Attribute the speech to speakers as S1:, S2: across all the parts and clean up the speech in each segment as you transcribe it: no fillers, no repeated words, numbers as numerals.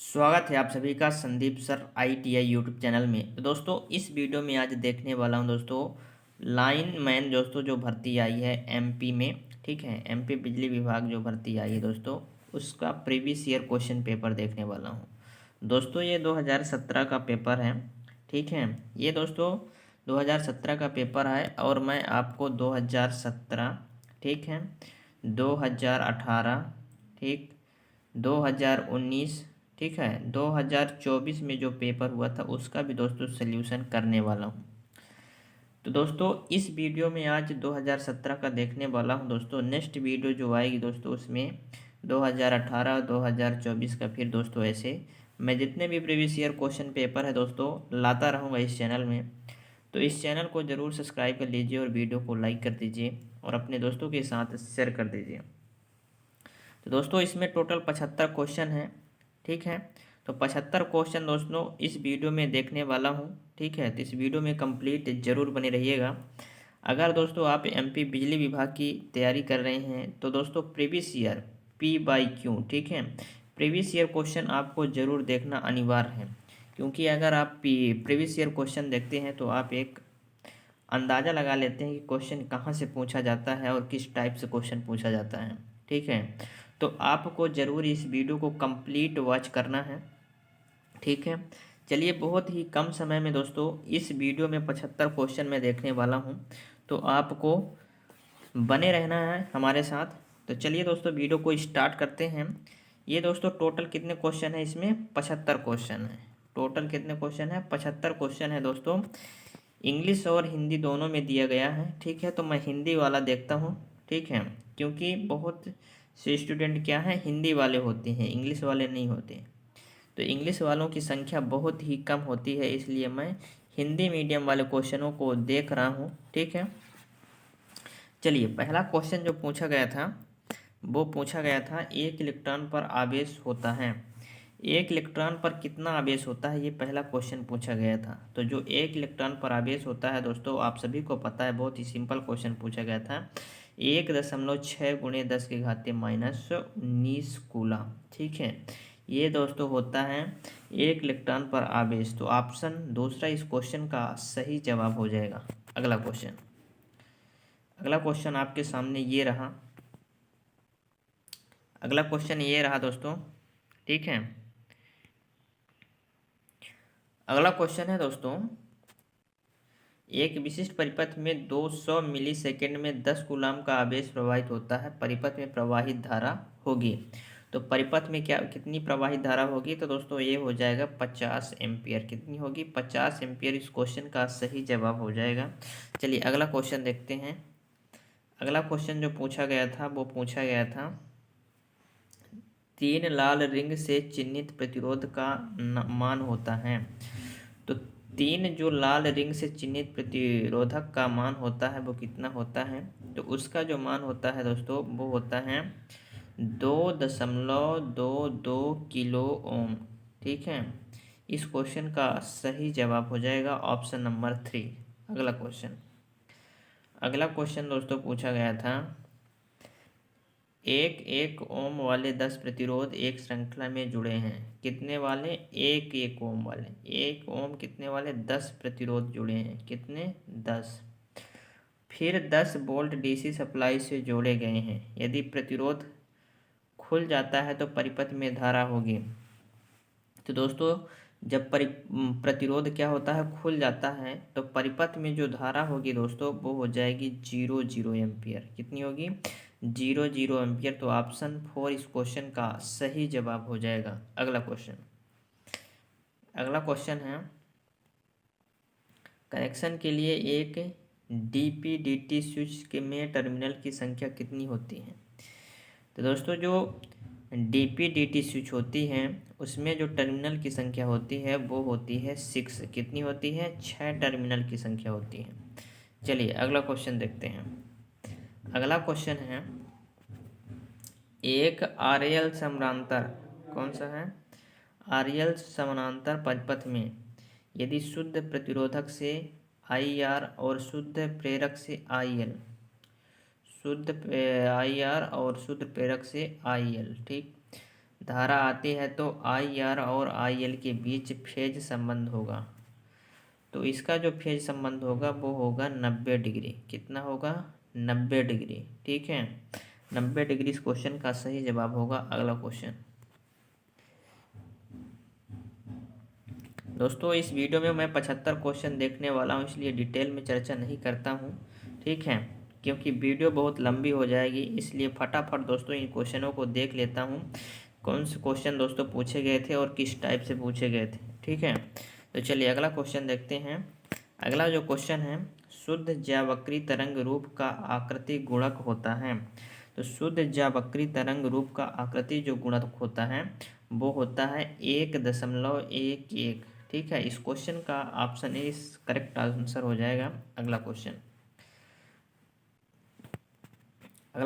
S1: स्वागत है आप सभी का Sandeep sir ITI YouTube channel में। तो दोस्तों इस वीडियो में आज देखने वाला हूं दोस्तों लाइन मैन दोस्तों जो भर्ती आई है MP में, ठीक है। MP बिजली विभाग जो भर्ती आई है दोस्तों उसका प्रीवियस ईयर क्वेश्चन पेपर देखने वाला हूं। दोस्तों ये 2017 का पेपर है, ठीक है। ये दोस्तों 2017 का पेपर है और मैं आपको 2017, ठीक है, 2018, ठीक, 2019, ठीक है, 2024 में जो पेपर हुआ था उसका भी दोस्तों सल्यूशन करने वाला हूँ। तो दोस्तों इस वीडियो में आज 2017 का देखने वाला हूँ दोस्तों। नेक्स्ट वीडियो जो आएगी दोस्तों उसमें 2018 2024 का फिर दोस्तों ऐसे मैं जितने भी प्रीवियस ईयर क्वेश्चन पेपर है दोस्तों लाता रहूँगा इस चैनल में। तो इस चैनल को ज़रूर सब्सक्राइब कर लीजिए और वीडियो को लाइक कर दीजिए और अपने दोस्तों के साथ शेयर कर दीजिए। तो दोस्तों इसमें टोटल 75 क्वेश्चन हैं, ठीक है। तो 75 क्वेश्चन दोस्तों इस वीडियो में देखने वाला हूँ, ठीक है। तो इस वीडियो में कंप्लीट जरूर बने रहिएगा। अगर दोस्तों आप MP बिजली विभाग की तैयारी कर रहे हैं तो दोस्तों प्रीवियस ईयर P/Q, ठीक है, प्रीवियस ईयर क्वेश्चन आपको ज़रूर देखना अनिवार्य है। क्योंकि अगर आप प्रीवियस ईयर क्वेश्चन देखते हैं तो आप एक अंदाज़ा लगा लेते हैं कि क्वेश्चन कहाँ से पूछा जाता है और किस टाइप से क्वेश्चन पूछा जाता है, ठीक है। तो आपको ज़रूर इस वीडियो को कंप्लीट वॉच करना है, ठीक है। चलिए बहुत ही कम समय में दोस्तों इस वीडियो में 75 क्वेश्चन मैं देखने वाला हूँ, तो आपको बने रहना है हमारे साथ। तो चलिए दोस्तों वीडियो को स्टार्ट करते हैं। ये दोस्तों टोटल कितने क्वेश्चन है, इसमें 75 क्वेश्चन है। टोटल कितने क्वेश्चन है, 75 क्वेश्चन है दोस्तों। इंग्लिश और हिंदी दोनों में दिया गया है, ठीक है। तो मैं हिंदी वाला देखता हूँ, ठीक है, क्योंकि बहुत से स्टूडेंट क्या है हिंदी वाले होते हैं, इंग्लिश वाले नहीं होते। तो इंग्लिश वालों की संख्या बहुत ही कम होती है, इसलिए मैं हिंदी मीडियम वाले क्वेश्चनों को देख रहा हूँ, ठीक है। चलिए पहला क्वेश्चन जो पूछा गया था वो पूछा गया था 1 इलेक्ट्रॉन पर आवेश होता है। 1 इलेक्ट्रॉन पर कितना आवेश होता है, ये पहला क्वेश्चन पूछा गया था। तो जो 1 इलेक्ट्रॉन पर आवेश होता है दोस्तों आप सभी को पता है, बहुत ही सिंपल क्वेश्चन पूछा गया था। 1.6 × 10⁻⁻19 कूलम, ठीक है। ये दोस्तों होता है 1 इलेक्ट्रॉन पर आवेश। तो ऑप्शन दूसरा इस क्वेश्चन का सही जवाब हो जाएगा। अगला क्वेश्चन आपके सामने ये रहा। अगला क्वेश्चन ये रहा दोस्तों, ठीक है। अगला क्वेश्चन है दोस्तों, एक विशिष्ट परिपथ में 200 मिलीसेकेंड में 10 कूलम का आवेश प्रवाहित होता है, परिपथ में प्रवाहित धारा होगी। तो परिपथ में क्या कितनी प्रवाहित धारा होगी, तो दोस्तों ये हो जाएगा 50 एम्पियर। कितनी होगी, 50 एम्पियर इस क्वेश्चन का सही जवाब हो जाएगा। चलिए अगला क्वेश्चन देखते हैं। अगला क्वेश्चन जो पूछा गया था वो पूछा गया था 3 लाल रिंग से चिन्हित प्रतिरोध का मान होता है। तो 3 जो लाल रिंग से चिन्हित प्रतिरोधक का मान होता है वो कितना होता है, तो उसका जो मान होता है दोस्तों वो होता है 2.22 किलो ओम, ठीक है। इस क्वेश्चन का सही जवाब हो जाएगा ऑप्शन नंबर 3। अगला क्वेश्चन दोस्तों पूछा गया था 1 ओम वाले 10 प्रतिरोध एक श्रृंखला में जुड़े हैं। कितने वाले, 1 ओम वाले। 1 ओम कितने वाले, 10 प्रतिरोध जुड़े हैं। कितने, 10। फिर 10 वोल्ट DC सप्लाई से जोड़े गए हैं। यदि प्रतिरोध खुल जाता है तो परिपथ में धारा होगी। तो दोस्तों जब प्रतिरोध क्या होता है, खुल जाता है, तो परिपथ में जो धारा होगी दोस्तों वो हो जाएगी 0 एम्पियर। कितनी होगी, 0 एम्पियर। तो ऑप्शन 4 इस क्वेश्चन का सही जवाब हो जाएगा। अगला क्वेश्चन है कनेक्शन के लिए एक DP/DT स्विच के में टर्मिनल की संख्या कितनी होती है। तो दोस्तों जो DP/DT स्विच होती है उसमें जो टर्मिनल की संख्या होती है वो होती है 6। कितनी होती है, 6 टर्मिनल की संख्या होती है। चलिए अगला क्वेश्चन देखते हैं। अगला क्वेश्चन है एक RL समानांतर, कौन सा है, RL समानांतर परिपथ में यदि शुद्ध प्रतिरोधक से IR और शुद्ध प्रेरक से IL, शुद्ध IR और शुद्ध प्रेरक से IL, ठीक। धारा आती है तो आई आर और आई एल के बीच फेज संबंध होगा। तो इसका जो फेज संबंध होगा वो होगा 90 डिग्री। कितना होगा? 90 डिग्री। ठीक है, 90 डिग्री इस क्वेश्चन का सही जवाब होगा। अगला क्वेश्चन दोस्तों, इस वीडियो में मैं 75 क्वेश्चन देखने वाला हूँ, इसलिए डिटेल में चर्चा नहीं करता हूँ। ठीक है, क्योंकि वीडियो बहुत लंबी हो जाएगी, इसलिए फटाफट दोस्तों इन क्वेश्चनों को देख लेता हूँ। कौन से क्वेश्चन दोस्तों पूछे गए थे और किस टाइप से पूछे गए थे। ठीक है, तो चलिए अगला क्वेश्चन देखते हैं। अगला जो क्वेश्चन है, शुद्ध ज्यावक्री तरंग रूप का आकृति गुणक होता है। तो शुद्ध ज्यावक्री तरंग रूप का आकृति जो गुणक होता है वो होता है 1.11। ठीक है, इस क्वेश्चन का ऑप्शन ए इस करेक्ट आंसर हो जाएगा। अगला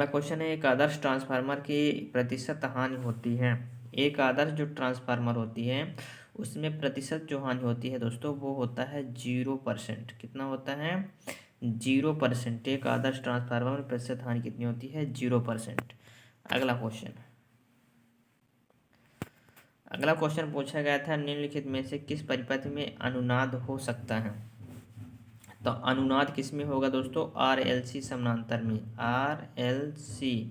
S1: क्वेश्चन है, एक आदर्श ट्रांसफार्मर की प्रतिशत हानि होती है। एक आदर्श जो ट्रांसफार्मर होती है उसमें प्रतिशत जो हानि होती है दोस्तों वो होता है 0%। कितना होता है? 0%। एक आदर्श ट्रांसफार्मर में प्रतिशत हानि कितनी होती है? 0%। अगला क्वेश्चन पूछा गया था, निम्नलिखित में से किस परिपथ में अनुनाद हो सकता है। तो अनुनाद किस में होगा दोस्तों? RLC समानांतर में। RLC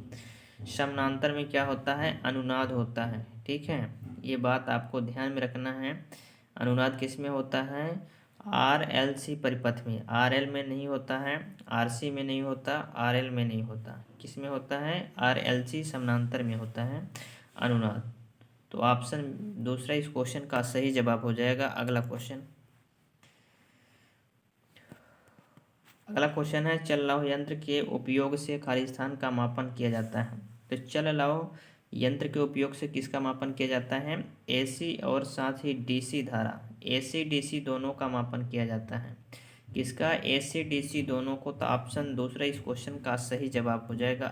S1: समानांतर में क्या होता है? अनुनाद होता है। ठीक है, ये बात आपको ध्यान में रखना है। अनुनाद किस में होता है? RLC परिपथ में। RL में नहीं होता है, RC में नहीं होता, RL में नहीं होता। किस में होता है? RLC समानांतर में होता है अनुनाद। तो ऑप्शन दूसरा इस क्वेश्चन का सही जवाब हो जाएगा। अगला क्वेश्चन है, चल लौह यंत्र के उपयोग से खाली स्थान का मापन किया जाता है। तो चल लौह यंत्र के उपयोग से किसका मापन किया जाता है? AC और साथ ही DC धारा, AC DC दोनों का मापन किया जाता है। किसका? AC DC दोनों को। तो ऑप्शन दूसरा इस क्वेश्चन का सही जवाब हो जाएगा।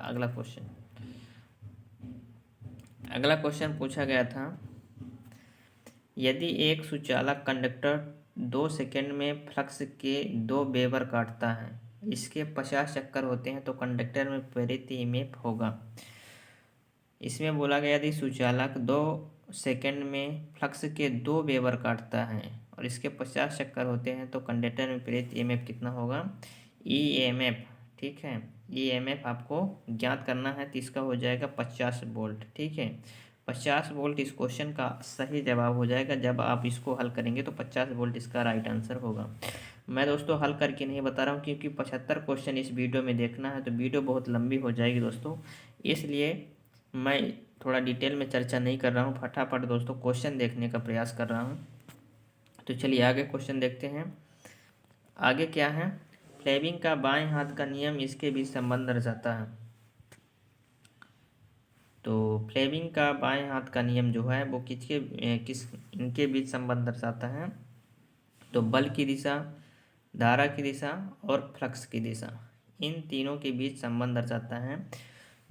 S1: अगला क्वेश्चन पूछा गया था, यदि एक सुचालक कंडक्टर 2 सेकंड में फ्लक्स के 2 वेबर काटता है, इसके 50 चक्कर होते हैं, तो कंडक्टर में प्रेरित ईएमएफ होगा। इसमें बोला गया यदि सुचालक 2 सेकंड में फ्लक्स के 2 वेबर काटता है और इसके 50 चक्कर होते हैं, तो कंडक्टर में प्रेरित ईएमएफ कितना होगा? EMF। ठीक है, EMF आपको ज्ञात करना है, तो इसका हो जाएगा 50 वोल्ट। ठीक है, 50 वोल्ट इस क्वेश्चन का सही जवाब हो जाएगा। जब आप इसको हल करेंगे तो 50 वोल्ट इसका राइट आंसर होगा। मैं दोस्तों हल करके नहीं बता रहा हूँ, क्योंकि 75 क्वेश्चन इस वीडियो में देखना है तो वीडियो बहुत लंबी हो जाएगी दोस्तों, इसलिए मैं थोड़ा डिटेल में चर्चा नहीं कर रहा हूँ। फटाफट दोस्तों क्वेश्चन देखने का प्रयास कर रहा हूँ। तो चलिए आगे क्वेश्चन देखते हैं। आगे क्या है, फ्लेमिंग का बाएं हाथ का नियम इसके बीच संबंध दर्शाता है। तो फ्लेमिंग का बाएं हाथ का नियम जो है वो इनके बीच संबंध दर्शाता है। तो बल की दिशा, धारा की दिशा और फ्लक्स की दिशा, इन तीनों के बीच संबंध दर्शाता है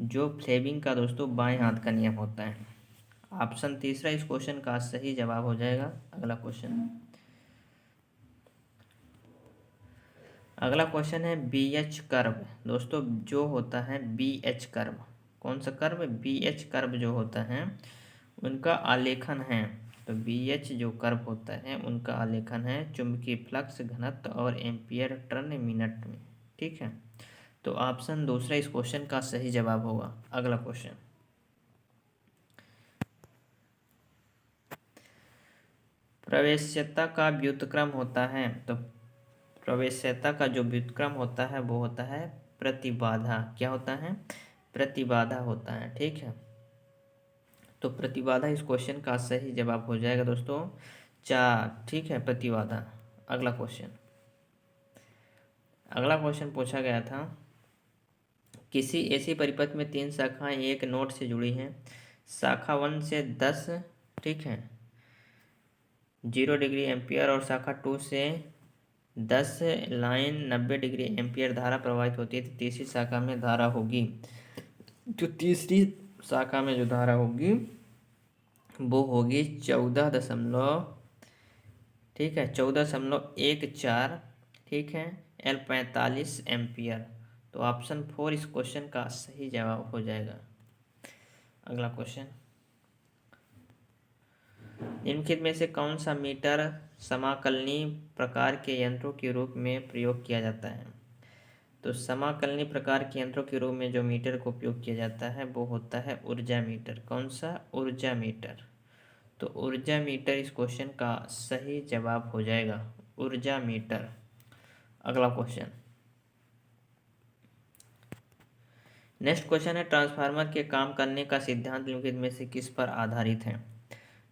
S1: जो फ्लेमिंग का दोस्तों बाएं हाथ का नियम होता है। ऑप्शन तीसरा इस क्वेश्चन का सही जवाब हो जाएगा। अगला क्वेश्चन है BH कर्व। दोस्तों जो होता है BH कर्व, कौन सा कर्व? BH कर्व जो होता है उनका आलेखन है। तो BH जो कर्व होता है उनका आलेखन है चुंबकीय फ्लक्स घनत्व और एम्पियर टर्न मिनट में। ठीक है, तो ऑप्शन दूसरा इस क्वेश्चन का सही जवाब होगा। अगला क्वेश्चन, प्रवेश्यता का व्युत्क्रम होता है। तो प्रवेश्यता का जो व्युत्क्रम होता है वो होता है प्रतिबाधा। क्या होता है? प्रतिबाधा होता है। ठीक है, तो प्रतिबाधा इस क्वेश्चन का सही जवाब हो जाएगा दोस्तों 4। ठीक है, प्रतिबाधा। अगला क्वेश्चन पूछा गया था, किसी ऐसी परिपथ में 3 शाखाएं एक नोड से जुड़ी हैं। शाखा 1 से 10, ठीक है, 0 डिग्री एम्पियर और शाखा 2 से 10 लाइन 90 डिग्री एम्पियर धारा प्रवाहित होती है। तो तीसरी शाखा में धारा होगी, जो धारा होगी वो होगी 14 ठीक है 14.14। ठीक है, L45 एम्पियर। तो ऑप्शन 4 इस क्वेश्चन का सही जवाब हो जाएगा। अगला निम्नलिखित में से कौन सा मीटर समाकलनीय प्रकार के यंत्रों के रूप में प्रयोग किया जाता है? तो समाकलनीय प्रकार के यंत्रों के रूप में जो मीटर का उपयोग किया जाता है वो होता है ऊर्जा मीटर। कौन सा? ऊर्जा मीटर। तो ऊर्जा मीटर इस क्वेश्चन का सही जवाब हो जाएगा, ऊर्जा मीटर। अगला क्वेश्चन, नेक्स्ट क्वेश्चन है ट्रांसफार्मर के काम करने का सिद्धांत निम्नलिखित में से किस पर आधारित है?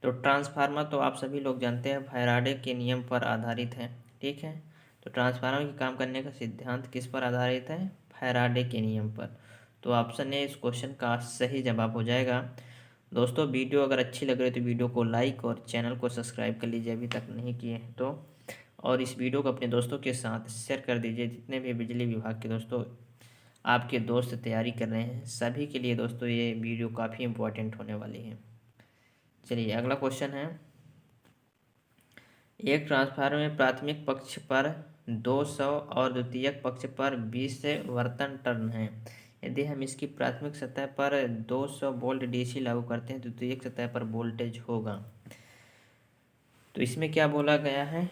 S1: तो ट्रांसफार्मर तो आप सभी लोग जानते हैं फैराडे के नियम पर आधारित है, ठीक है। तो ट्रांसफार्मर के काम करने का सिद्धांत किस पर आधारित है? फैराडे के नियम पर। तो ऑप्शन ए इस क्वेश्चन का सही जवाब हो जाएगा। दोस्तों वीडियो अगर अच्छी लग रही है तो वीडियो को लाइक और चैनल को सब्सक्राइब कर लीजिए अभी तक नहीं किए हैं तो, और इस वीडियो को अपने दोस्तों के साथ शेयर कर दीजिए। जितने भी बिजली विभाग के दोस्तों आपके दोस्त तैयारी कर रहे हैं सभी के लिए दोस्तों ये वीडियो काफ़ी इम्पोर्टेंट होने वाली है। चलिए अगला क्वेश्चन है, एक ट्रांसफार्मर में प्राथमिक पक्ष पर 200 और द्वितीयक पक्ष पर 20 वर्तन टर्न है। यदि हम इसकी प्राथमिक सतह पर 200 वोल्ट डीसी लागू करते हैं तो द्वितीयक सतह पर वोल्टेज होगा। तो इसमें क्या बोला गया है,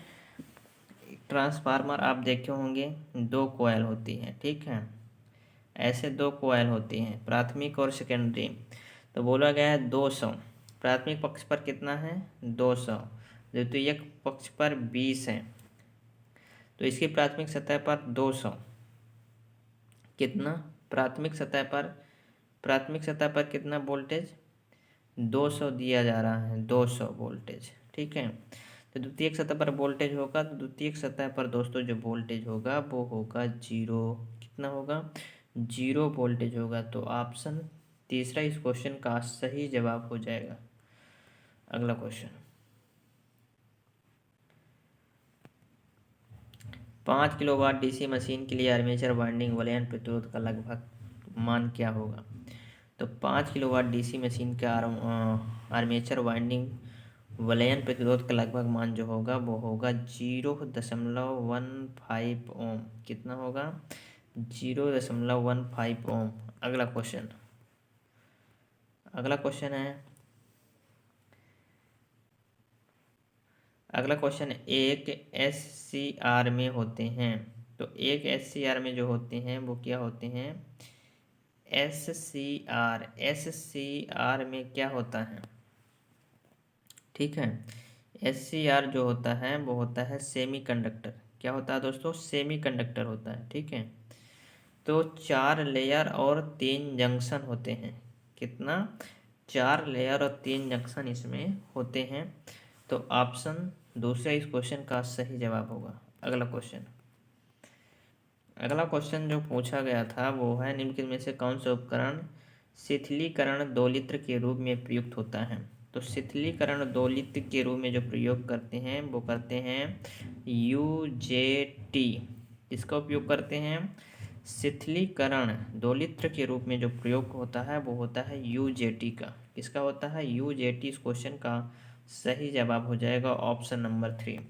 S1: ट्रांसफार्मर आप देखे होंगे 2 कॉइल होती है, ठीक है। ऐसे 2 कॉइल होती हैं प्राथमिक और सेकेंडरी। तो बोला गया है 200, प्राथमिक पक्ष पर कितना है? 200, द्वितीयक पक्ष पर 20 है। तो इसकी प्राथमिक सतह पर 200 कितना? प्राथमिक सतह पर कितना वोल्टेज? 200 दिया जा रहा है, 200 वोल्टेज, ठीक है। तो द्वितीयक सतह पर वोल्टेज होगा, तो द्वितीयक सतह पर दोस्तों जो वोल्टेज होगा वो होगा 0। कितना होगा? 0 वोल्टेज होगा। तो ऑप्शन तीसरा इस क्वेश्चन का सही जवाब हो जाएगा। अगला क्वेश्चन, 5 किलोवाट डीसी मशीन के लिए आर्मेचर वाइंडिंग वलयन प्रतिरोध का लगभग मान क्या होगा? तो 5 किलोवाट डीसी मशीन का आर्मेचर वाइंडिंग वलयन प्रतिरोध का लगभग मान जो होगा वो होगा 0.15 ओम। कितना होगा? 0.15 ओम। अगला क्वेश्चन है एक SCR में होते हैं। तो एक SCR में जो होते हैं वो क्या होते हैं? SCR में क्या होता है, ठीक है। SCR जो होता है वो होता है सेमी कंडक्टर। क्या होता है दोस्तों? सेमी कंडक्टर होता है, ठीक है। तो 4 लेयर और 3 जंक्शन होते हैं। कितना? 4 लेयर और 3 जंक्शन इसमें होते हैं। तो ऑप्शन दूसरा इस क्वेश्चन का सही जवाब होगा। अगला क्वेश्चन जो पूछा गया था वो है निम्नलिखित में से कौन सा उपकरण शिथिलीकरण दोलित्र के रूप में प्रयुक्त होता है? तो शिथिलीकरण दोलित्र के रूप में जो प्रयोग करते हैं वो करते हैं UJT। इसका उपयोग करते हैं शिथिलीकरण दोलित्र के रूप में जो प्रयोग होता है वो होता है UJT का। किसका होता है? UJT। इस क्वेश्चन का सही जवाब हो जाएगा ऑप्शन नंबर 3।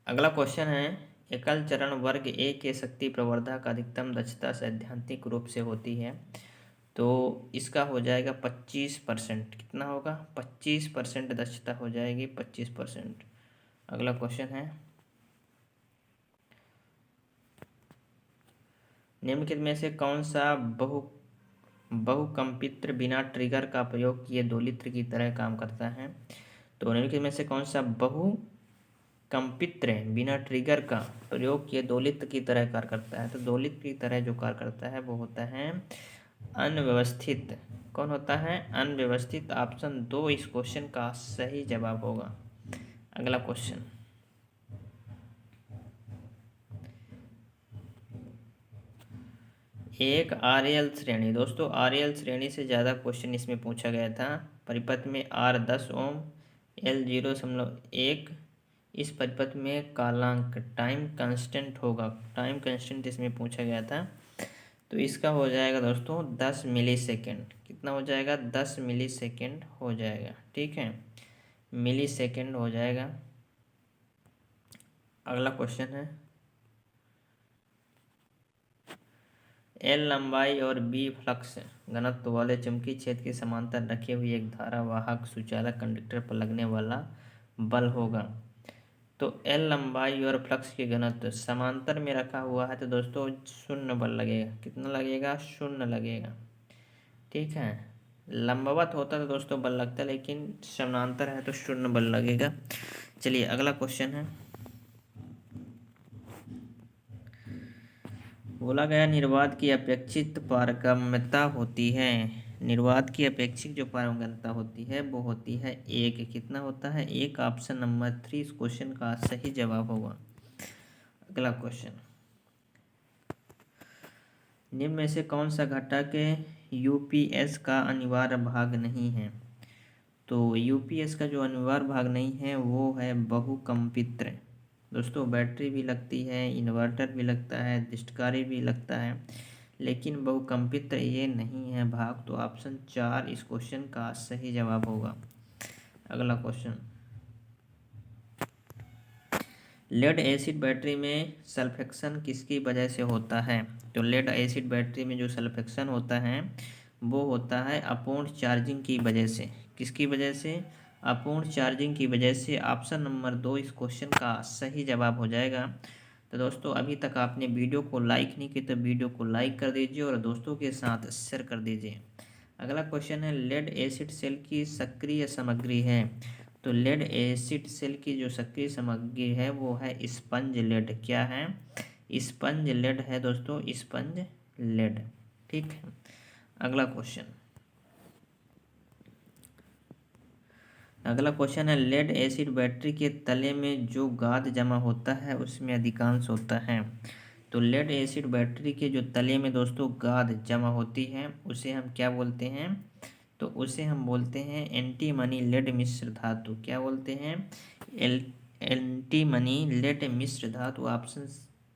S1: अगला क्वेश्चन है एकल चरण वर्ग ए के शक्ति प्रवर्धक अधिकतम दक्षता सैद्धांतिक रूप से होती है। तो इसका हो जाएगा 25%। कितना होगा? 25% दक्षता हो जाएगी, 25%। अगला क्वेश्चन है निम्नलिखित में से कौन सा बहुकंपित्र बिना ट्रिगर का प्रयोग किए दोलित्र की तरह काम करता है? तो निम्नलिखित में से कौन सा बहुकंपित्र बिना ट्रिगर का प्रयोग किए दोलित्र की तरह कार्य करता है? तो दोलित्र की तरह जो कार्य करता है वो होता है अनव्यवस्थित। कौन होता है? अनव्यवस्थित। ऑप्शन 2 इस क्वेश्चन का सही जवाब होगा। अगला क्वेश्चन, एक RL श्रेणी। दोस्तों RL श्रेणी से ज़्यादा क्वेश्चन इसमें पूछा गया था। परिपथ में R 10 ओम, L 0.1। इस परिपथ में कालांक टाइम कांस्टेंट होगा, टाइम कांस्टेंट इसमें पूछा गया था। तो इसका हो जाएगा दोस्तों 10 मिलीसेकेंड। कितना हो जाएगा? 10 मिलीसेकेंड हो जाएगा, ठीक है। मिलीसेकेंड हो जाएगा। अगला क्वेश्चन है एल लंबाई और बी फ्लक्स घनत्व वाले चुंबकीय क्षेत्र के समांतर रखे हुए एक धारावाहक सुचालक कंडक्टर पर लगने वाला बल होगा। तो एल लंबाई और फ्लक्स के घनत्व समांतर में रखा हुआ है तो दोस्तों शून्य बल लगेगा। कितना लगेगा? शून्य लगेगा। ठीक है, लंबवत होता तो दोस्तों बल लगता, लेकिन समानांतर है तो शून्य बल लगेगा। चलिए अगला क्वेश्चन है, बोला गया निर्वात की अपेक्षित पारगम्यता होती है। निर्वात की अपेक्षित जो पारगम्यता होती है वो होती है 1। कितना होता है? 1। ऑप्शन नंबर 3 इस क्वेश्चन का सही जवाब होगा। अगला क्वेश्चन, निम्न में से कौन सा घटक यूपीएस का अनिवार्य भाग नहीं है? तो यूपीएस का जो अनिवार्य भाग नहीं है वो है बहुकंपित्र। दोस्तों बैटरी भी लगती है, इन्वर्टर भी लगता है, दृष्टिकारी भी लगता है, लेकिन बहुकंपित्र ये नहीं है भाग। तो ऑप्शन 4 इस क्वेश्चन का सही जवाब होगा। अगला क्वेश्चन, लेड एसिड बैटरी में सल्फेक्शन किसकी वजह से होता है? तो लेड एसिड बैटरी में जो सल्फेक्शन होता है वो होता है अपूर्ण चार्जिंग की वजह से। किसकी वजह से? अपूर्ण चार्जिंग की वजह से। ऑप्शन नंबर 2 इस क्वेश्चन का सही जवाब हो जाएगा। तो दोस्तों अभी तक आपने वीडियो को लाइक नहीं की तो वीडियो को लाइक कर दीजिए और दोस्तों के साथ शेयर कर दीजिए। अगला क्वेश्चन है, लेड एसिड सेल की सक्रिय सामग्री है। तो लेड एसिड सेल की जो सक्रिय सामग्री है वो है स्पंज लेड। क्या है? स्पंज लेड है दोस्तों, स्पंज लेड। ठीक है, अगला क्वेश्चन, अगला क्वेश्चन है, लेड एसिड बैटरी के तले में जो गाद जमा होता है उसमें अधिकांश होता है। तो लेड एसिड बैटरी के जो तले में दोस्तों गाद जमा होती है उसे हम क्या बोलते हैं? तो उसे हम बोलते हैं एंटीमनी लेड मिश्र धातु। क्या बोलते हैं? एंटीमनी लेड मिश्र धातु। ऑप्शन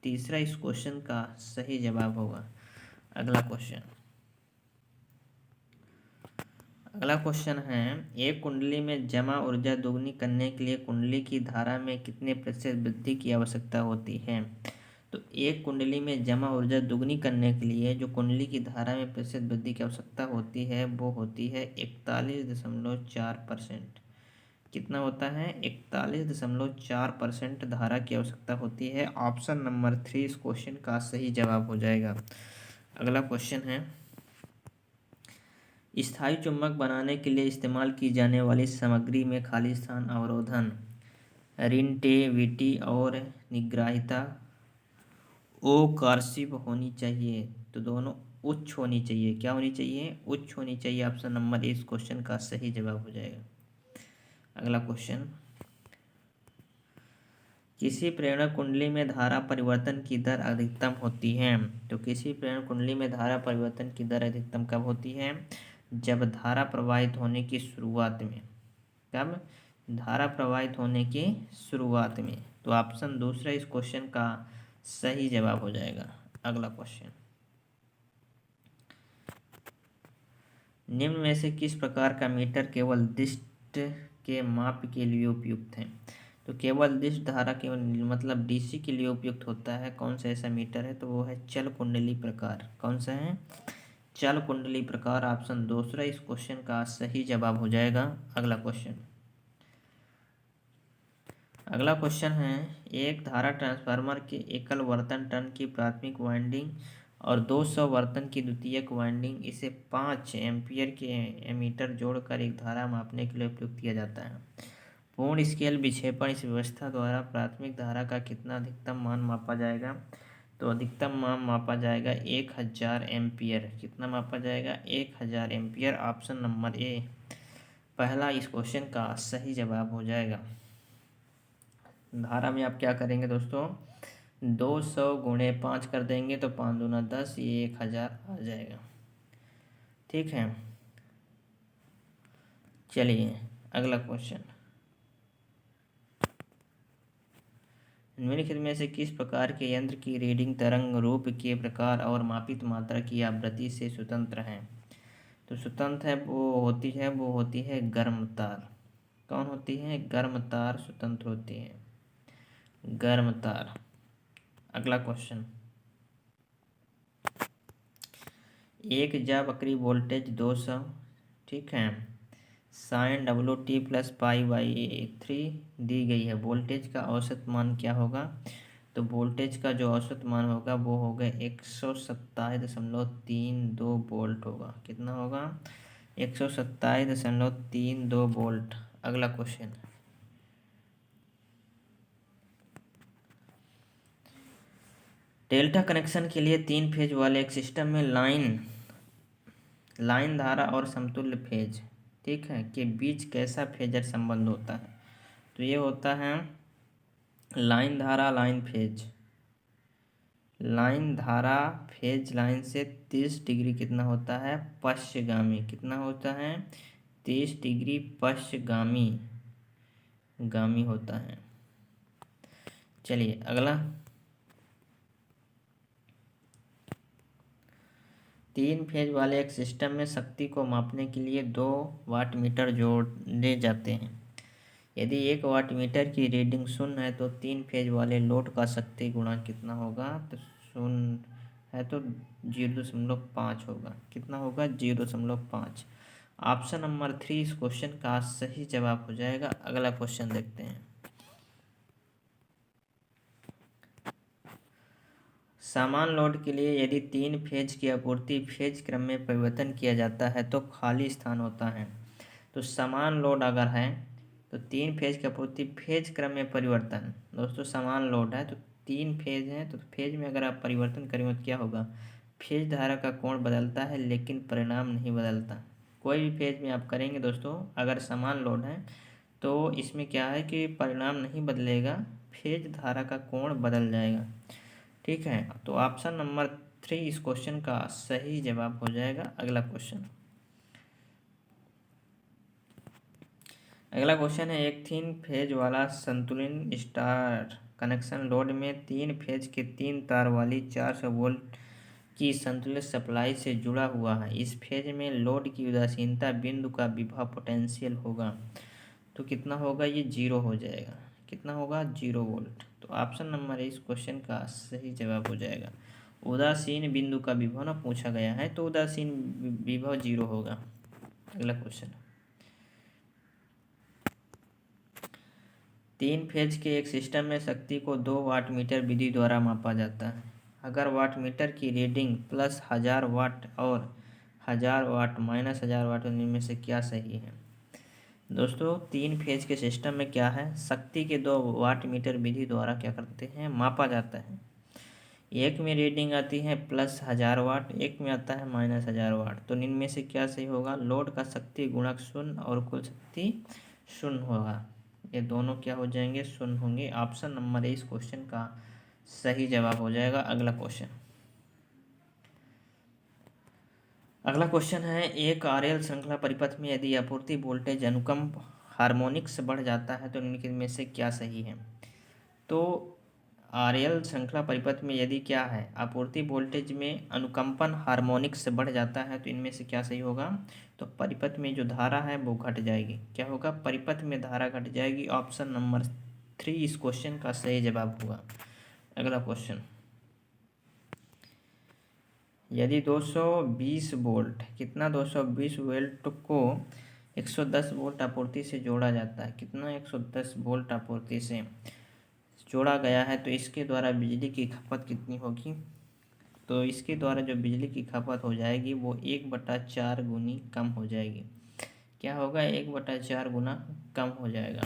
S1: 3 इस क्वेश्चन का सही जवाब होगा। अगला क्वेश्चन, अगला क्वेश्चन है, एक कुंडली में जमा ऊर्जा दोगुनी करने के लिए कुंडली की धारा में कितने प्रतिशत वृद्धि की आवश्यकता होती है? तो एक कुंडली में जमा ऊर्जा दोगुनी करने के लिए जो कुंडली की धारा में प्रतिशत वृद्धि की आवश्यकता होती है वो होती है 41.4%। कितना होता है? 41.4% धारा की आवश्यकता होती है। ऑप्शन नंबर 3 इस क्वेश्चन का सही जवाब हो जाएगा। अगला क्वेश्चन है, स्थायी चुंबक बनाने के लिए इस्तेमाल की जाने वाली सामग्री में खाली स्थान अवरोधन, रिंटेविटी और निग्राहिता ओकार्सिव होनी चाहिए। तो दोनों उच्च होनी चाहिए। क्या होनी चाहिए? उच्च होनी चाहिए। ऑप्शन नंबर 1 इस क्वेश्चन का सही जवाब हो जाएगा। अगला क्वेश्चन, किसी प्रेरण कुंडली में धारा परिवर्तन की दर अधिकतम होती है। तो किसी प्रेरण कुंडली में धारा परिवर्तन की दर अधिकतम कब होती है? जब धारा प्रवाहित होने की शुरुआत में। कब? धारा प्रवाहित होने की शुरुआत में। तो ऑप्शन 2 इस क्वेश्चन का सही जवाब हो जाएगा। अगला क्वेश्चन, निम्न में से किस प्रकार का मीटर केवल दिष्ट के माप के लिए उपयुक्त है? तो केवल दिष्ट धारा केवल मतलब डीसी के लिए उपयुक्त होता है। कौन सा ऐसा मीटर है? तो वो है चल कुंडली प्रकार। कौन सा है? चल कुंडली प्रकार। ऑप्शन 2 इस क्वेश्चन का सही जवाब हो जाएगा। अगला क्वेश्चन, अगला क्वेश्चन है, एक धारा ट्रांसफार्मर के एकल वर्तन टर्न की प्राथमिक वाइंडिंग और 200 वर्तन की द्वितीयक वाइंडिंग, इसे 5 एम्पीयर के एमीटर जोड़कर एक धारा मापने के लिए उपयोग किया जाता है। पूर्ण स्केल विक्षेपण इस व्यवस्था द्वारा प्राथमिक धारा का कितना अधिकतम मान मापा जाएगा? तो अधिकतम मान मापा जाएगा 1000 एम्पीयर। कितना मापा जाएगा? 1000 एम्पीयर। ऑप्शन नंबर ए पहला इस क्वेश्चन का सही जवाब हो जाएगा। धारा में आप क्या करेंगे दोस्तों? 200 गुणे 5 कर देंगे तो 5 दूना 10, ये 1000 आ जाएगा। ठीक है, चलिए अगला क्वेश्चन, निम्नलिखित में से किस प्रकार के यंत्र की रीडिंग तरंग रूप के प्रकार और मापित मात्रा की आवृत्ति से स्वतंत्र है? तो स्वतंत्र है वो होती है गर्म तार। कौन होती है? गर्म तार स्वतंत्र होती है, गर्म तार। अगला क्वेश्चन, एक जा वक्री वोल्टेज 200, ठीक है, साइन WT प्लस पाई/3 दी गई है। वोल्टेज का औसत मान क्या होगा? तो वोल्टेज का जो औसत मान होगा वो होगा 127.32 वोल्ट होगा। कितना होगा? 127.32 वोल्ट। अगला क्वेश्चन, डेल्टा कनेक्शन के लिए 3 फेज वाले एक सिस्टम में लाइन धारा और समतुल्य फेज, ठीक है, के बीच कैसा फेजर संबंध होता है? तो ये होता है लाइन धारा लाइन धारा फेज लाइन से 30 डिग्री कितना होता है? पश्चगामी। कितना होता है? 30 डिग्री पश्चगामी होता है। चलिए अगला, 3 फेज वाले एक सिस्टम में शक्ति को मापने के लिए 2 वाट मीटर जोड़े जाते हैं। यदि 1 वाट मीटर की रीडिंग 0 है तो 3 फेज वाले लोड का शक्ति गुणा कितना होगा? तो 0 है तो 0.5 होगा। कितना होगा? 0.5। ऑप्शन नंबर 3 इस क्वेश्चन का सही जवाब हो जाएगा। अगला क्वेश्चन देखते हैं। समान लोड के लिए यदि 3 फेज की आपूर्ति फेज क्रम में परिवर्तन किया जाता है तो खाली स्थान होता है। तो समान लोड अगर है तो 3 फेज की आपूर्ति फेज क्रम में परिवर्तन, दोस्तों समान लोड है तो 3 फेज है तो फेज में अगर आप परिवर्तन करेंगे तो क्या होगा? फेज धारा का कोण बदलता है लेकिन परिणाम नहीं बदलता। कोई भी फेज में आप करेंगे दोस्तों, अगर समान लोड है तो इसमें क्या है कि परिणाम नहीं बदलेगा, फेज धारा का कोण बदल जाएगा। ठीक है, तो ऑप्शन नंबर 3 इस क्वेश्चन का सही जवाब हो जाएगा। अगला क्वेश्चन, है एक 3 फेज वाला संतुलन स्टार कनेक्शन लोड में 3 फेज के 3 तार वाली 400 वोल्ट की संतुलित सप्लाई से जुड़ा हुआ है। इस फेज में लोड की उदासीनता बिंदु का विभव पोटेंशियल होगा। तो कितना होगा? ये 0 हो जाएगा। कितना होगा? 0 वोल्ट। तो ऑप्शन नंबर इस क्वेश्चन का सही जवाब हो जाएगा। उदासीन बिंदु का विभव ना पूछा गया है तो उदासीन विभव 0 होगा। अगला क्वेश्चन, 3 फेज के एक सिस्टम में शक्ति को 2 वाट मीटर विधि द्वारा मापा जाता है। अगर वाट मीटर की रीडिंग प्लस 1000 वाट और 1000 वाट माइनस 1000 वाट में से क्या सही है? दोस्तों 3 फेज के सिस्टम में क्या है? शक्ति के 2 वाट मीटर विधि द्वारा क्या करते हैं? मापा जाता है। एक में रीडिंग आती है प्लस 1000 वाट, एक में आता है माइनस 1000 वाट। तो इनमें से क्या सही होगा? लोड का शक्ति गुणक 0 और कुल शक्ति 0 होगा। ये दोनों क्या हो जाएंगे? 0 होंगे। ऑप्शन नंबर इस क्वेश्चन का सही जवाब हो जाएगा। अगला क्वेश्चन है एक RL श्रृंखला परिपथ में यदि आपूर्ति वोल्टेज अनुकंप हार्मोनिक्स बढ़ जाता है तो इनमें से क्या सही है? तो RL श्रृंखला परिपथ में यदि क्या है? आपूर्ति वोल्टेज में अनुकंपन हार्मोनिक्स बढ़ जाता है तो इनमें से क्या सही होगा? तो परिपथ में जो धारा है वो घट जाएगी। क्या होगा? परिपथ में धारा घट जाएगी। ऑप्शन नंबर 3 इस क्वेश्चन का सही जवाब होगा। अगला क्वेश्चन, यदि 220 वोल्ट, कितना 220 वोल्ट को 110 वोल्ट आपूर्ति से जोड़ा जाता है। कितना? 110 वोल्ट आपूर्ति से जोड़ा गया है तो इसके द्वारा बिजली की खपत कितनी होगी? तो इसके द्वारा जो बिजली की खपत हो जाएगी वो 1/4 गुनी कम हो जाएगी। क्या होगा? 1/4 गुना कम हो जाएगा।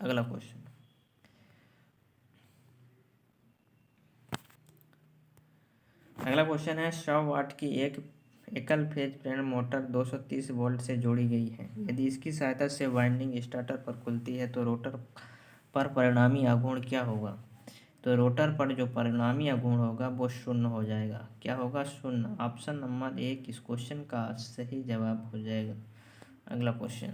S1: अगला क्वेश्चन, है 100 वाट की एक एकल फेज प्रेरण मोटर 230 वोल्ट से जोड़ी गई है। यदि इसकी सहायता से वाइंडिंग स्टार्टर पर खुलती है तो रोटर पर परिणामी आघूर्ण क्या होगा? तो रोटर पर जो परिणामी आघूर्ण होगा वो 0 हो जाएगा। क्या होगा? 0। ऑप्शन नंबर 1 इस क्वेश्चन का सही जवाब हो जाएगा। अगला क्वेश्चन,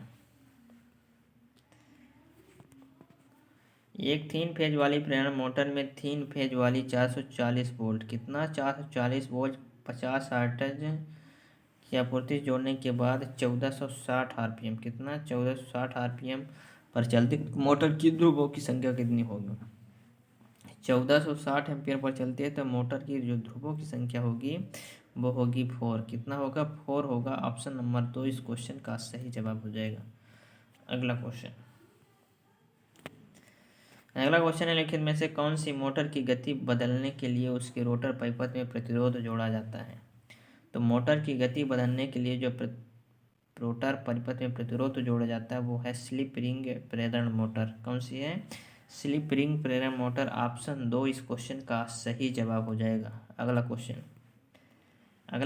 S1: एक 3 फेज वाली प्रेरण मोटर में 3 फेज वाली 440 वोल्ट, कितना? 440 वोल्ट 50 हर्ट्ज की आपूर्ति जोड़ने के बाद 1460 RPM, कितना? 1460 RPM पर चलती मोटर की ध्रुवों की संख्या कितनी होगी? 1460 एम्पियर पर चलती है तो मोटर की जो ध्रुवों की संख्या होगी वो होगी 4। कितना होगा? 4 होगा। ऑप्शन नंबर 2 इस क्वेश्चन का सही जवाब हो जाएगा। अगला क्वेश्चन है, निम्नलिखित में से कौन सी मोटर की गति बदलने के लिए उसके रोटर परिपथ में प्रतिरोध जोड़ा जाता है? तो मोटर की गति बदलने के लिए जो रोटर परिपथ में प्रतिरोध जोड़ा जाता है वो है स्लिप रिंग प्रेरण मोटर। कौन सी है? स्लिप रिंग प्रेरण मोटर। ऑप्शन 2 इस क्वेश्चन का सही जवाब हो जाएगा। अगला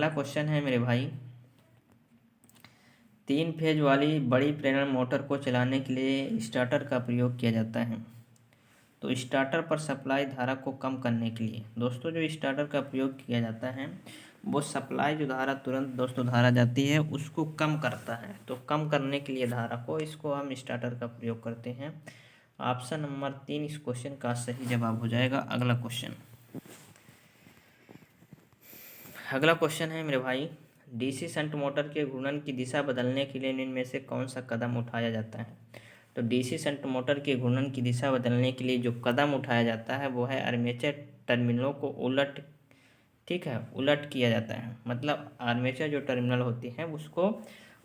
S1: क्वेश्चन है मेरे भाई, 3 फेज वाली बड़ी प्रेरण मोटर को चलाने के लिए स्टार्टर का प्रयोग किया जाता है। तो स्टार्टर पर सप्लाई धारा को कम करने के लिए दोस्तों जो स्टार्टर का प्रयोग किया जाता है वो सप्लाई जो धारा तुरंत दोस्तों धारा जाती है उसको कम करता है। तो कम करने के लिए धारा को इसको हम स्टार्टर का प्रयोग करते हैं। ऑप्शन नंबर 3 इस क्वेश्चन का सही जवाब हो जाएगा। अगला क्वेश्चन है मेरे भाई, डीसी शंट मोटर के घूर्णन की दिशा बदलने के लिए निम्न में से कौन सा कदम उठाया जाता है? तो डीसी शंट मोटर के घूर्णन की दिशा बदलने के लिए जो कदम उठाया जाता है वो है आर्मेचर टर्मिनलों को उलट किया जाता है। मतलब आर्मेचर जो टर्मिनल होती है उसको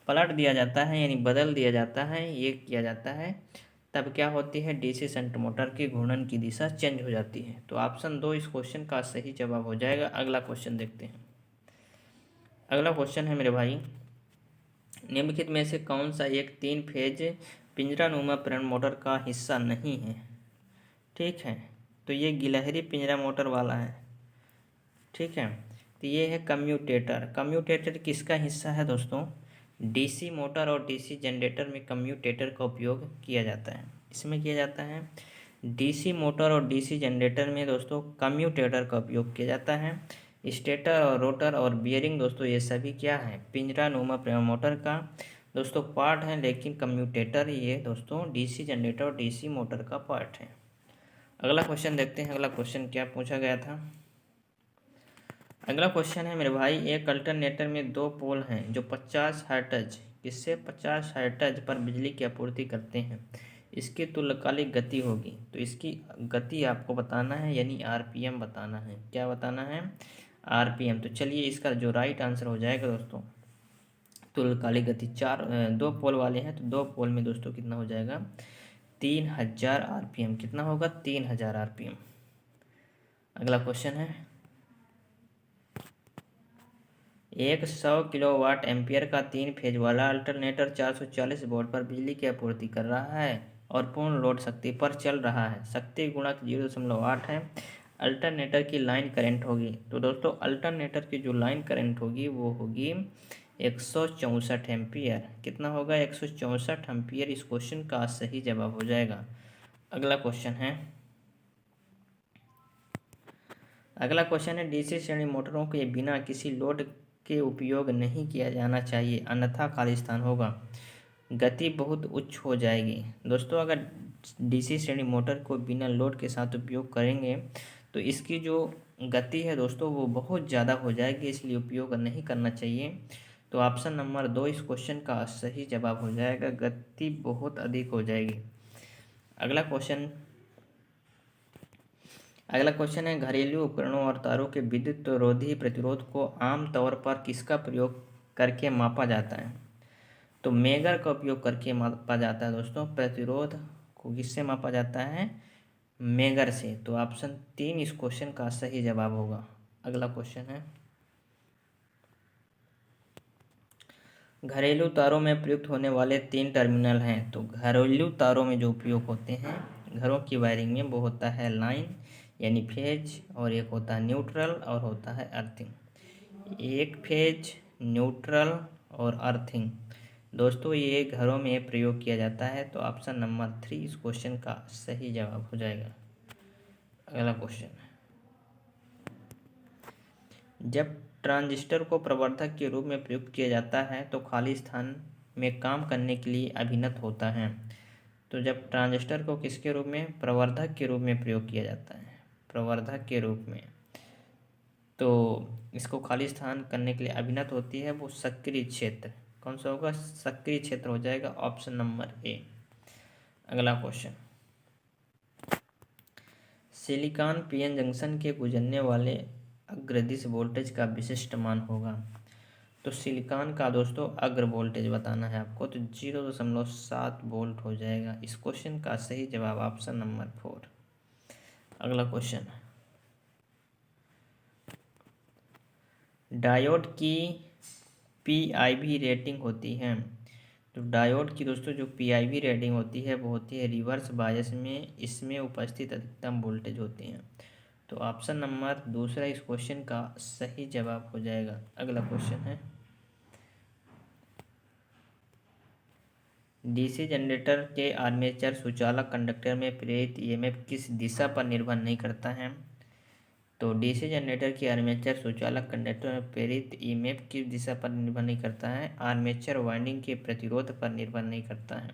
S1: पलट दिया जाता है, यानी बदल दिया जाता है, ये किया जाता है। तब क्या होती है? डीसी शंट मोटर की घूर्णन की दिशा चेंज हो जाती है। तो ऑप्शन 2 इस क्वेश्चन का सही जवाब हो जाएगा। अगला क्वेश्चन देखते हैं। अगला क्वेश्चन है मेरे भाई, निम्नलिखित में से कौन सा एक 3 फेज पिंजरानुमा प्रेरण मोटर का हिस्सा नहीं है? ठीक है, तो ये गिलहरी पिंजरा मोटर वाला है। ठीक है, तो ये है कम्यूटेटर किसका हिस्सा है दोस्तों? डीसी मोटर और डीसी जनरेटर में कम्यूटेटर का उपयोग किया जाता है। इसमें किया जाता है डीसी मोटर और डीसी जनरेटर में दोस्तों कम्यूटेटर का उपयोग किया जाता है। स्टेटर और रोटर और बियरिंग दोस्तों ये सभी क्या है? पिंजरानुमा प्रेरण मोटर का दोस्तों पार्ट है, लेकिन कम्यूटेटर ये दोस्तों डीसी जनरेटर और डीसी मोटर का पार्ट है। अगला क्वेश्चन देखते हैं। अगला क्वेश्चन क्या पूछा गया था? अगला क्वेश्चन है मेरे भाई, एक अल्टरनेटर में 2 पोल हैं जो 50 हर्ट्ज किससे 50 हर्ट्ज पर बिजली की आपूर्ति करते हैं। इसकी तुल्यकालिक गति होगी। तो इसकी गति आपको बताना है, यानी आरपीएम बताना है। क्या बताना है? आरपीएम। तो चलिए इसका जो राइट आंसर हो जाएगा दोस्तों, तुल्यकालिक गति 2 पोल वाले हैं तो 2 पोल में दोस्तों कितना हो जाएगा? 3000 आरपीएम। कितना होगा? 3000 आरपीएम। अगला क्वेश्चन है, एक 100 किलोवाट एम्पियर का 3 फेज वाला अल्टरनेटर 440 वोल्ट पर बिजली की आपूर्ति कर रहा है और पूर्ण लोड शक्ति पर चल रहा है। शक्ति गुणक 0.8 है। अल्टरनेटर की लाइन करंट होगी। तो दोस्तों अल्टरनेटर की जो लाइन करंट होगी वो होगी 164 एम्पियर। कितना होगा? 164 एम्पियर। इस क्वेश्चन का सही जवाब हो जाएगा। अगला क्वेश्चन है डीसी श्रेणी मोटरों के बिना किसी लोड के उपयोग नहीं किया जाना चाहिए, अन्यथा खाली स्थान होगा, गति बहुत उच्च हो जाएगी। दोस्तों अगर डीसी श्रेणी मोटर को बिना लोड के साथ उपयोग करेंगे तो इसकी जो गति है दोस्तों वो बहुत ज़्यादा हो जाएगी, इसलिए उपयोग नहीं करना चाहिए। तो ऑप्शन नंबर 2 इस क्वेश्चन का सही जवाब हो जाएगा, गति बहुत अधिक हो जाएगी। अगला क्वेश्चन है, घरेलू उपकरणों और तारों के विद्युत रोधी प्रतिरोध को आमतौर पर किसका प्रयोग करके मापा जाता है? तो मेगर का उपयोग करके मापा जाता है दोस्तों। प्रतिरोध को किससे मापा जाता है? मेगर से। तो ऑप्शन 3 इस क्वेश्चन का सही जवाब होगा। अगला क्वेश्चन है, घरेलू तारों में प्रयुक्त होने वाले 3 टर्मिनल हैं। तो घरेलू तारों में जो उपयोग होते हैं घरों की वायरिंग में वो होता है लाइन यानी फेज, और एक होता है न्यूट्रल और होता है अर्थिंग। एक फेज, न्यूट्रल और अर्थिंग दोस्तों ये घरों में प्रयोग किया जाता है। तो ऑप्शन नंबर 3 इस क्वेश्चन का सही जवाब हो जाएगा। अगला क्वेश्चन, जब ट्रांजिस्टर को प्रवर्धक के रूप में प्रयुक्त किया जाता है तो खाली स्थान में काम करने के लिए अभिनत होता है। तो जब ट्रांजिस्टर को किसके रूप में? प्रवर्धक के रूप में प्रयोग किया जाता है, प्रवर्धक के रूप में, तो इसको खाली स्थान करने के लिए अभिनत होती है वो सक्रिय क्षेत्र। कौन सा होगा? सक्रिय क्षेत्र हो जाएगा। Option number A. अगला क्वेश्चन, सिलिकॉन पीएन जंक्शन के गुजरने वाले अग्रदिश वोल्टेज का विशिष्ट मान होगा? तो सिलिकॉन का दोस्तों अग्र वोल्टेज बताना है आपको, तो 0.7 वोल्ट हो जाएगा। इस क्वेश्चन का सही जवाब ऑप्शन नंबर 4। अगला क्वेश्चन, डायोड की पीआईवी रेटिंग होती है। तो डायोड की दोस्तों जो पीआईवी रेटिंग होती है वो होती है रिवर्स बायस में, इसमें उपस्थित अधिकतम वोल्टेज होती हैं। तो ऑप्शन नंबर दूसरा इस क्वेश्चन का सही जवाब हो जाएगा। अगला क्वेश्चन है, डीसी जनरेटर के आर्मेचर सुचालक कंडक्टर में प्रेरित ईएमएफ किस दिशा पर निर्भर नहीं करता है? तो डीसी जनरेटर की आर्मेचर सुचालक कंडक्टर में प्रेरित ईएमएफ किस दिशा पर निर्भर नहीं करता है? आर्मेचर वाइंडिंग के प्रतिरोध पर निर्भर नहीं करता है।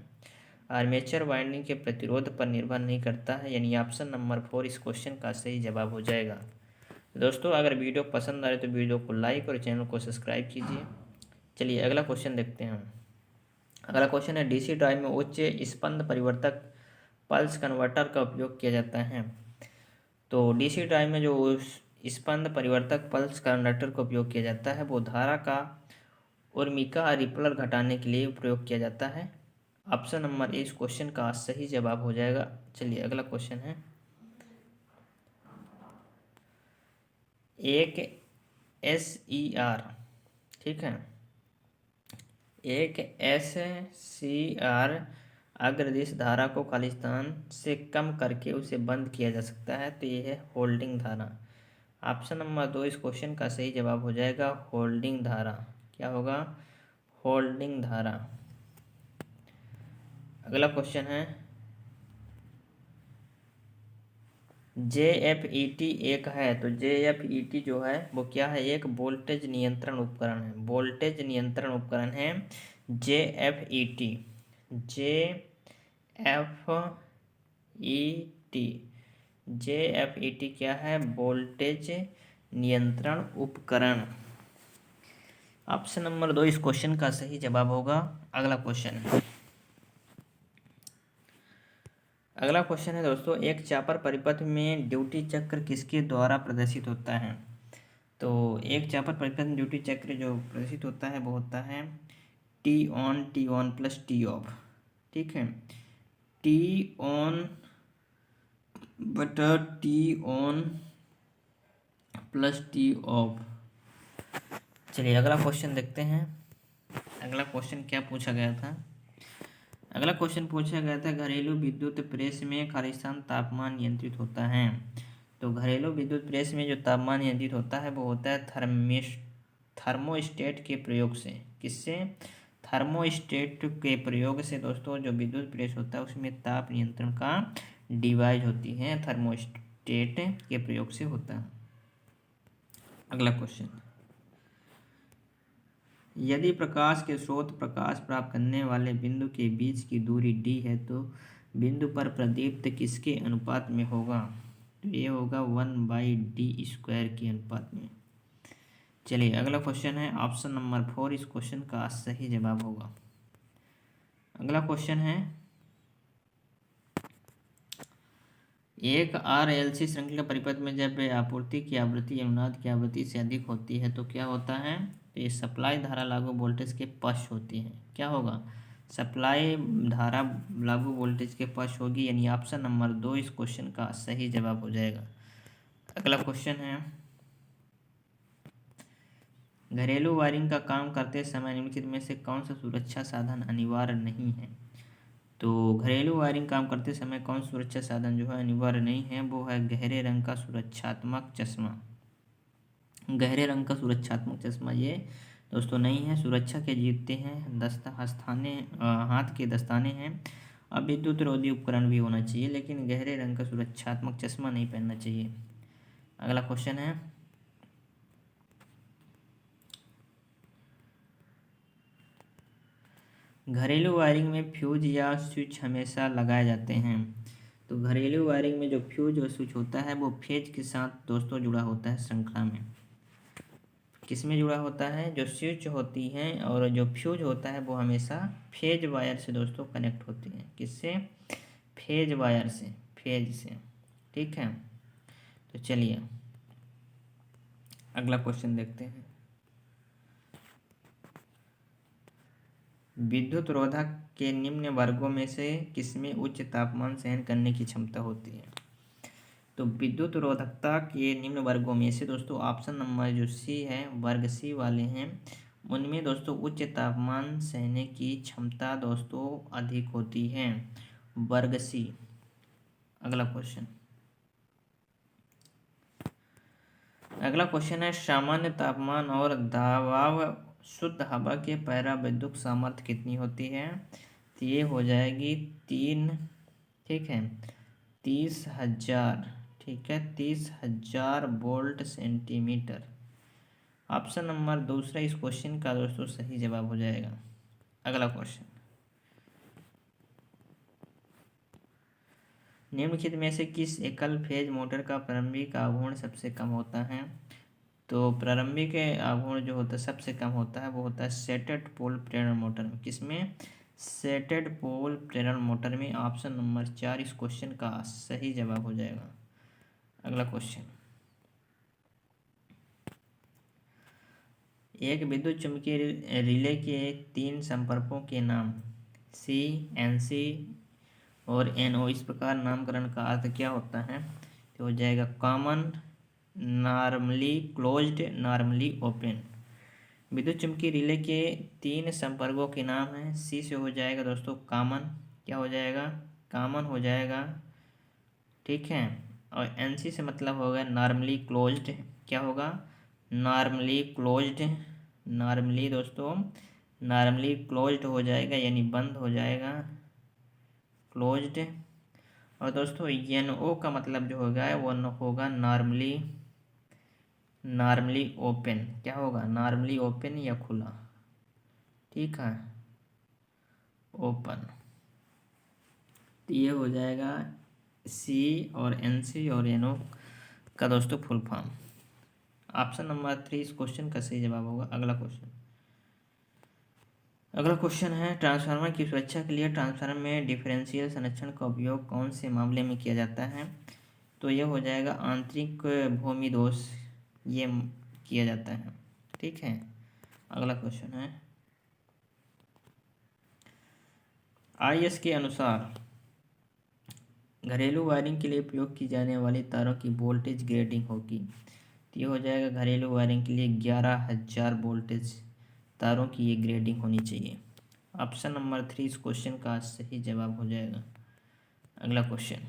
S1: आर्मेचर वाइंडिंग के प्रतिरोध पर निर्भर नहीं करता है, यानी ऑप्शन नंबर 4 इस क्वेश्चन का सही जवाब हो जाएगा। दोस्तों अगर वीडियो पसंद आए तो वीडियो को लाइक और चैनल को सब्सक्राइब कीजिए। चलिए अगला क्वेश्चन देखते हैं। अगला क्वेश्चन है, डीसी ड्राइव में उच्च स्पंद परिवर्तक पल्स कन्वर्टर का उपयोग किया जाता है। तो डीसी ड्राइव में जो स्पंद परिवर्तक पल्स कन्वर्टर का उपयोग किया जाता है वो धारा का उर्मिका रिपलर घटाने के लिए प्रयोग किया जाता है। ऑप्शन नंबर ए इस क्वेश्चन का सही जवाब हो जाएगा। चलिए अगला क्वेश्चन है, एक SCR, ठीक है, एक SCR अग्रदिश धारा को खालिस्तान से कम करके उसे बंद किया जा सकता है, तो ये है होल्डिंग धारा। ऑप्शन नंबर 2 इस क्वेश्चन का सही जवाब हो जाएगा, होल्डिंग धारा। क्या होगा? होल्डिंग धारा। अगला क्वेश्चन है, JFET एक है, तो JFET जो है वो क्या है? एक वोल्टेज नियंत्रण उपकरण है। वोल्टेज नियंत्रण उपकरण है JFET। JFET क्या है? वोल्टेज नियंत्रण उपकरण। ऑप्शन नंबर 2 इस क्वेश्चन का सही जवाब होगा। अगला क्वेश्चन है, अगला क्वेश्चन है दोस्तों, एक चापर परिपथ में ड्यूटी चक्र किसके द्वारा प्रदर्शित होता है? तो एक चापर परिपथ में ड्यूटी चक्र जो प्रदर्शित होता है वो होता है T on plus T of, ठीक है, T on बटा T on plus T of. चलिए अगला क्वेश्चन देखते हैं। अगला क्वेश्चन क्या पूछा गया था? अगला क्वेश्चन पूछा गया था, घरेलू विद्युत प्रेस में खालिस्तान तापमान नियंत्रित होता है। तो घरेलू विद्युत प्रेस में जो तापमान नियंत्रित होता है वो होता है थर्मोस्टेट के प्रयोग से। किससे? थर्मोस्टेट के प्रयोग से दोस्तों जो विद्युत प्रेस होता है उसमें ताप नियंत्रण का डिवाइस होती है, थर्मोस्टेट के प्रयोग से होता है। अगला क्वेश्चन, यदि प्रकाश के स्रोत प्रकाश प्राप्त करने वाले बिंदु के बीच की दूरी d है तो बिंदु पर प्रदीप्त किसके अनुपात में होगा? तो ये होगा 1/d² के अनुपात में। चलिए अगला क्वेश्चन है, ऑप्शन नंबर 4 इस क्वेश्चन का सही जवाब होगा। अगला क्वेश्चन है, एक RLC श्रृंखला परिपथ में जब आपूर्ति की आवृत्ति अनुनाद की आवृत्ति से अधिक होती है तो क्या होता है? तो ये सप्लाई धारा लागू वोल्टेज के पक्ष होती है। क्या होगा? सप्लाई धारा लागू वोल्टेज के पक्ष होगी, यानी ऑप्शन नंबर 2 इस क्वेश्चन का सही जवाब हो जाएगा। अगला क्वेश्चन है, घरेलू वायरिंग का काम करते समय निम्नलिखित में से कौन सा सुरक्षा साधन अनिवार्य नहीं है? तो घरेलू वायरिंग काम करते समय कौन सुरक्षा साधन जो है अनिवार्य नहीं है? वो है गहरे रंग का सुरक्षात्मक चश्मा। गहरे रंग का सुरक्षात्मक चश्मा ये दोस्तों नहीं है। सुरक्षा के जूते हैं, हाथ के दस्ताने हैं, अब विद्युत रोधी उपकरण भी होना चाहिए, लेकिन गहरे रंग का सुरक्षात्मक चश्मा नहीं पहनना चाहिए। अगला क्वेश्चन है, घरेलू वायरिंग में फ्यूज या स्विच हमेशा लगाए जाते हैं। तो घरेलू वायरिंग में जो फ्यूज और स्विच होता है वो फेज के साथ दोस्तों जुड़ा होता है श्रृंखला में। किस में जुड़ा होता है? जो स्विच होती हैं और जो फ्यूज होता है वो हमेशा फेज वायर से दोस्तों कनेक्ट होती हैं। किससे? फेज वायर से, फेज से, ठीक है। तो चलिए अगला क्वेश्चन देखते हैं। विद्युत रोधक के निम्न वर्गों में से किसमें उच्च तापमान सहन करने की क्षमता होती है? तो विद्युत रोधकता के निम्न वर्गों में से दोस्तों ऑप्शन नंबर जो सी है, वर्ग सी वाले हैं, उनमें दोस्तों उच्च तापमान सहने की क्षमता दोस्तों अधिक होती है, वर्ग सी। अगला क्वेश्चन है, सामान्य तापमान और दबाव शुद्ध हवा के परावैद्युत सामर्थ्य कितनी होती है? तो ये हो जाएगी 3, ठीक है, 30,000, ठीक है, 30,000 वोल्ट सेंटीमीटर। ऑप्शन नंबर दूसरा इस क्वेश्चन का दोस्तों सही जवाब हो जाएगा। अगला क्वेश्चन, निम्नलिखित में से किस एकल फेज मोटर का प्रारंभिक आघूर्ण सबसे कम होता है? तो प्रारंभिक आघूर्ण जो होता है सबसे कम होता है वो होता है सेटेड पोल प्रेरण मोटर में। किसमें? सेटेड पोल प्रेरण मोटर में। ऑप्शन नंबर 4 इस क्वेश्चन का सही जवाब हो जाएगा। अगला क्वेश्चन, एक विद्युत चुम्बकीय रिले के 3 संपर्कों के नाम सी, एनसी और एनओ इस प्रकार नामकरण का अर्थ क्या होता है? तो हो जाएगा common, normally closed, normally open. विद्युत चुम्बकीय रिले के 3 संपर्कों के नाम हैं। सी से हो जाएगा दोस्तों कॉमन, क्या हो जाएगा? कॉमन हो जाएगा, ठीक है। और एनसी से मतलब होगा नॉर्मली क्लोज्ड, क्या होगा? नॉर्मली क्लोज्ड, नॉर्मली दोस्तों नॉर्मली क्लोज्ड हो जाएगा, यानी बंद हो जाएगा, क्लोज्ड। और दोस्तों एनओ का मतलब जो होगा वो होगा नॉर्मली ओपन, क्या होगा? नॉर्मली ओपन या खुला, ठीक है, ओपन। तो ये हो जाएगा सी और एनसी और एनओ का दोस्तों फुल फॉर्म। ऑप्शन नंबर 3 इस क्वेश्चन का सही जवाब होगा। अगला क्वेश्चन है, ट्रांसफार्मर की सुरक्षा के लिए ट्रांसफार्मर में डिफरेंशियल संरक्षण का उपयोग कौन से मामले में किया जाता है? तो ये हो जाएगा आंतरिक भूमि दोष, ये किया जाता है, ठीक है। अगला क्वेश्चन है, आईएस के अनुसार घरेलू वायरिंग के लिए उपयोग की जाने वाली तारों की वोल्टेज ग्रेडिंग होगी। तो ये हो जाएगा घरेलू वायरिंग के लिए 11,000 वोल्टेज तारों की ये ग्रेडिंग होनी चाहिए। ऑप्शन नंबर 3 इस क्वेश्चन का सही जवाब हो जाएगा। अगला क्वेश्चन,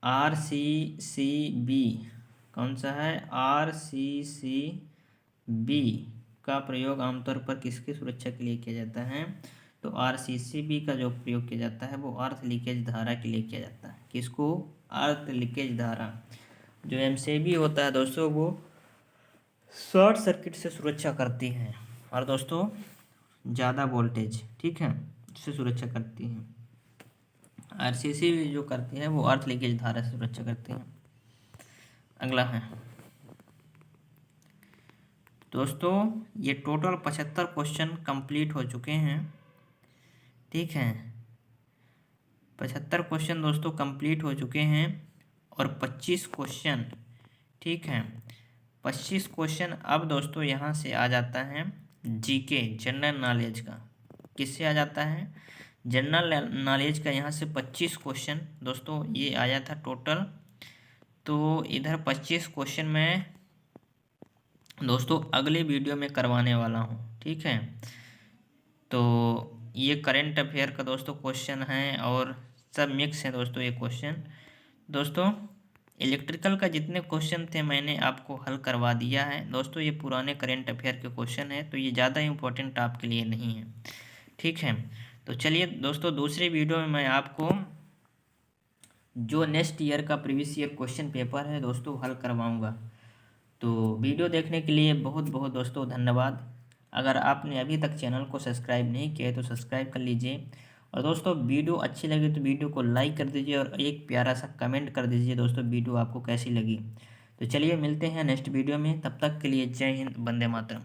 S1: RCCB कौन सा है? RCCB का प्रयोग आमतौर पर किसकी सुरक्षा के लिए किया जाता है? तो RCCB का जो प्रयोग किया जाता है वो अर्थ लीकेज धारा के लिए किया जाता है। किसको? अर्थ लीकेज धारा। जो MCB होता है दोस्तों वो शॉर्ट सर्किट से सुरक्षा करती है, और दोस्तों ज़्यादा वोल्टेज, ठीक है, से सुरक्षा करती है। RCCB जो करती है वो अर्थ लीकेज धारा से सुरक्षा करती है। अगला है दोस्तों, ये टोटल 75 क्वेश्चन कंप्लीट हो चुके हैं, ठीक है, 75 क्वेश्चन दोस्तों कंप्लीट हो चुके हैं। और 25 क्वेश्चन, ठीक है, 25 क्वेश्चन अब दोस्तों यहाँ से आ जाता है जीके, जनरल नॉलेज का। किससे आ जाता है? जनरल नॉलेज का। यहाँ से 25 क्वेश्चन दोस्तों ये आया था टोटल। तो इधर 25 क्वेश्चन मैं दोस्तों अगले वीडियो में करवाने वाला हूँ, ठीक है। तो ये करंट अफेयर का दोस्तों क्वेश्चन है और सब मिक्स है दोस्तों ये क्वेश्चन। दोस्तों इलेक्ट्रिकल का जितने क्वेश्चन थे मैंने आपको हल करवा दिया है दोस्तों। ये पुराने करंट अफेयर के क्वेश्चन है, तो ये ज़्यादा इम्पोर्टेंट आपके लिए नहीं है, ठीक है। तो चलिए दोस्तों दूसरे वीडियो में मैं आपको जो नेक्स्ट ईयर का प्रीवियस ईयर क्वेश्चन पेपर है दोस्तों हल करवाऊँगा। तो वीडियो देखने के लिए बहुत बहुत दोस्तों धन्यवाद। अगर आपने अभी तक चैनल को सब्सक्राइब नहीं किया है तो सब्सक्राइब कर लीजिए। और दोस्तों वीडियो अच्छी लगी तो वीडियो को लाइक कर दीजिए और एक प्यारा सा कमेंट कर दीजिए दोस्तों वीडियो आपको कैसी लगी। तो चलिए मिलते हैं नेक्स्ट वीडियो में, तब तक के लिए जय हिंद, वंदे मातरम।